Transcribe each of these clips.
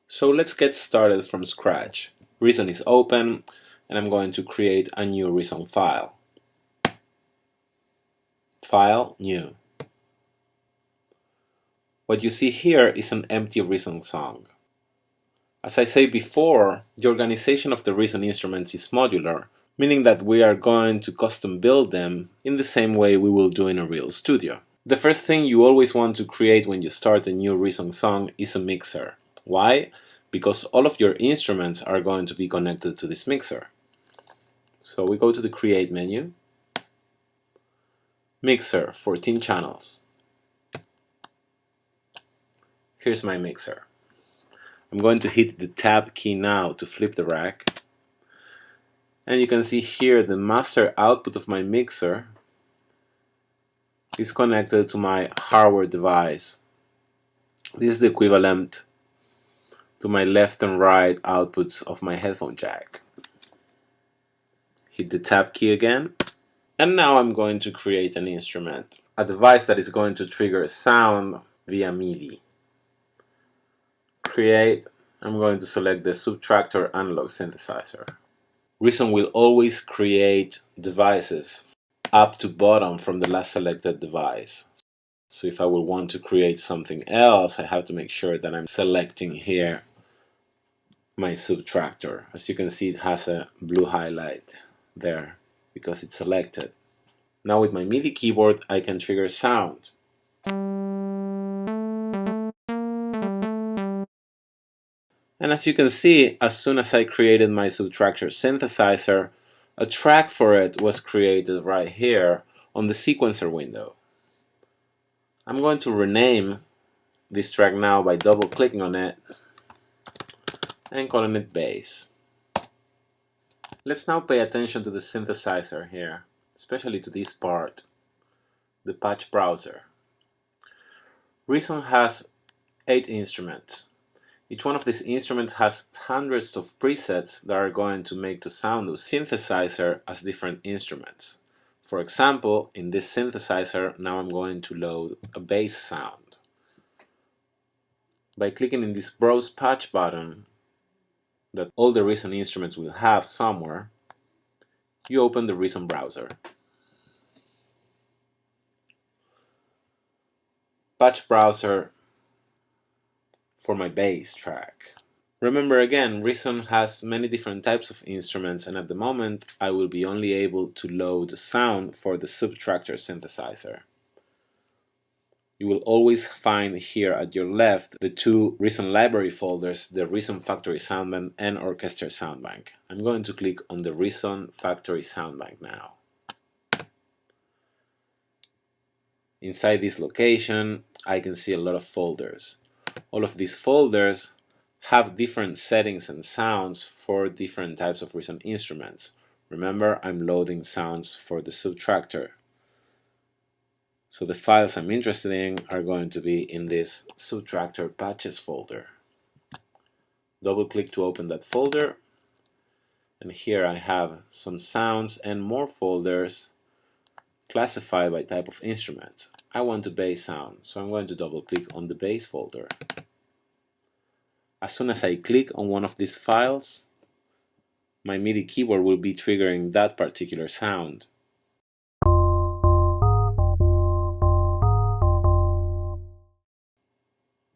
So let's get started from scratch. Reason is open and I'm going to create a new Reason file. File, New. What you see here is an empty Reason song. As I said before, the organization of the Reason instruments is modular, meaning that we are going to custom build them in the same way we will do in a real studio. The first thing you always want to create when you start a new Reason song is a mixer. Why? Because all of your instruments are going to be connected to this mixer. So we go to the Create menu, Mixer, 14 channels. Here's my mixer. I'm going to hit the Tab key now to flip the rack. And you can see here the master output of my mixer is connected to my hardware device. This is the equivalent to my left and right outputs of my headphone jack. Hit the Tab key again. And now I'm going to create an instrument, a device that is going to trigger sound via MIDI. Create, I'm going to select the Subtractor Analog Synthesizer. Reason will always create devices up to bottom from the last selected device. So if I will want to create something else, I have to make sure that I'm selecting here my Subtractor. As you can see, it has a blue highlight there because it's selected. Now with my MIDI keyboard, I can trigger sound. And as you can see, as soon as I created my Subtractor synthesizer, a track for it was created right here on the sequencer window. I'm going to rename this track now by double-clicking on it and calling it bass. Let's now pay attention to the synthesizer here, especially to this part, the patch browser. Reason has 8 instruments. Each one of these instruments has hundreds of presets that are going to make the sound of synthesizer as different instruments. For example, in this synthesizer, now I'm going to load a bass sound. By clicking in this Browse Patch button that all the Reason instruments will have somewhere, you open the Reason browser. Patch browser for my bass track. Remember again, Reason has many different types of instruments, and at the moment I will be only able to load the sound for the Subtractor synthesizer. You will always find here at your left the 2 Reason library folders, the Reason Factory Soundbank and Orchestra Soundbank. I'm going to click on the Reason Factory Soundbank now. Inside this location, I can see a lot of folders. All of these folders have different settings and sounds for different types of Reason instruments. Remember, I'm loading sounds for the Subtractor. So the files I'm interested in are going to be in this Subtractor Patches folder. Double click to open that folder. And here I have some sounds and more folders classified by type of instruments. I want a bass sound, so I'm going to double click on the bass folder. As soon as I click on one of these files, my MIDI keyboard will be triggering that particular sound.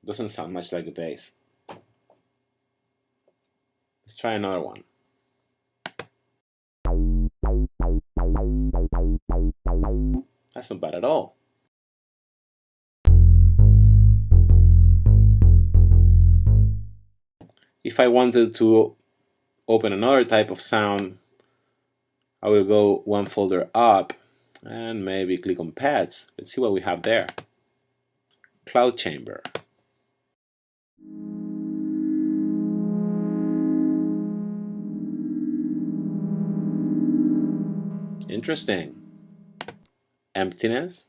Doesn't sound much like a bass. Let's try another one. That's not bad at all. If I wanted to open another type of sound, I will go one folder up and maybe click on Pads. Let's see what we have there. Cloud Chamber. Interesting. Emptiness.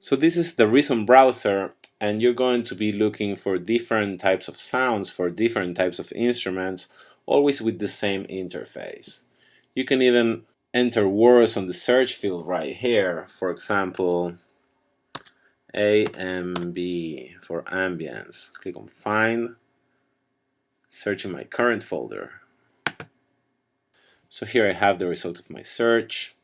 So this is the Reason browser, and you're going to be looking for different types of sounds for different types of instruments, always with the same interface. You can even enter words on the search field right here. For example, AMB for ambience. Click on find, search in my current folder. So here I have the result of my search.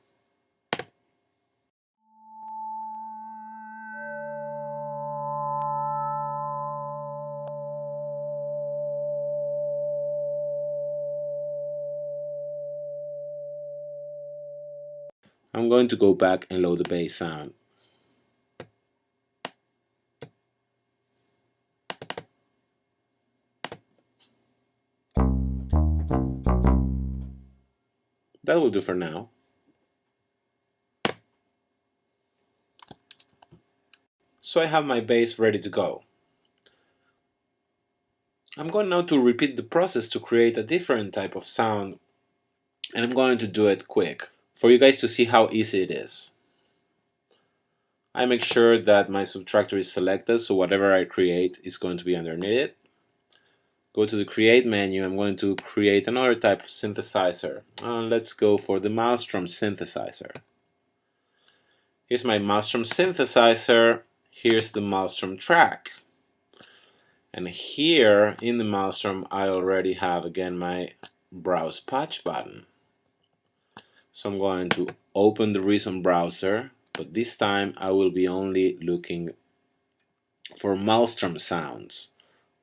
I'm going to go back and load the bass sound. That will do for now. So I have my bass ready to go. I'm going now to repeat the process to create a different type of sound, and I'm going to do it quick for you guys to see how easy it is. I make sure that my subtractor is selected, so whatever I create is going to be underneath it. Go to the create menu. I'm going to create another type of synthesizer. Let's go for the Maelstrom synthesizer. Here's my Maelstrom synthesizer. Here's the Maelstrom track. And here in the Maelstrom, I already have again my browse patch button. So I'm going to open the Reason browser, but this time I will be only looking for Maelstrom sounds,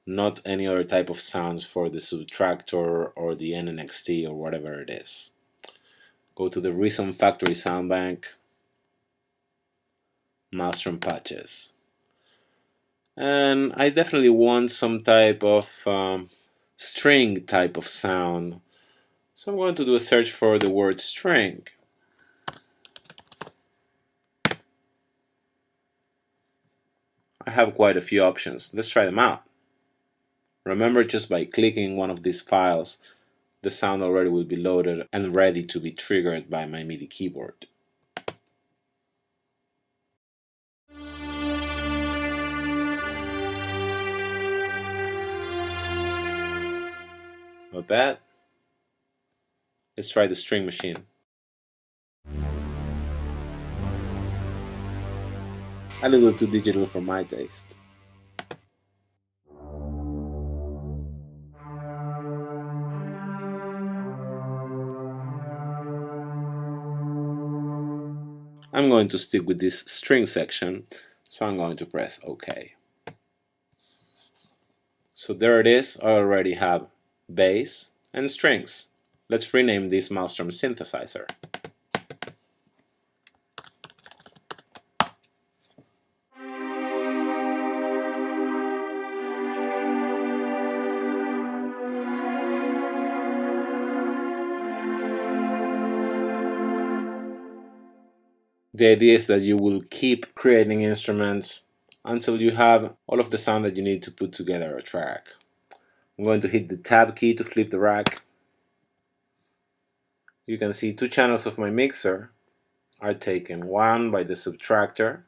not any other type of sounds for the Subtractor or the NNXT or whatever it is. Go to the Reason Factory Sound Bank, Maelstrom patches. And I definitely want some type of string type of sound. So I'm going to do a search for the word string. I have quite a few options. Let's try them out. Remember, just by clicking one of these files, the sound already will be loaded and ready to be triggered by my MIDI keyboard. Not bad. Let's try the string machine. A little too digital for my taste. I'm going to stick with this string section, so I'm going to press OK. So there it is. I already have bass and strings. Let's rename this Maelstrom synthesizer. The idea is that you will keep creating instruments until you have all of the sound that you need to put together a track. I'm going to hit the tab key to flip the rack. You can see two channels of my mixer are taken, one by the Subtractor,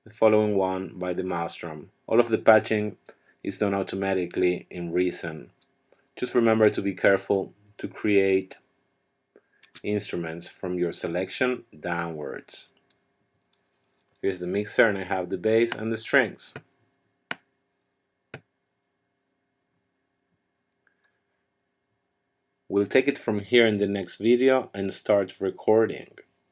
the following one by the Maelstrom. All of the patching is done automatically in Reason. Just remember to be careful to create instruments from your selection downwards. Here's the mixer, and I have the bass and the strings. We'll take it from here in the next video and start recording.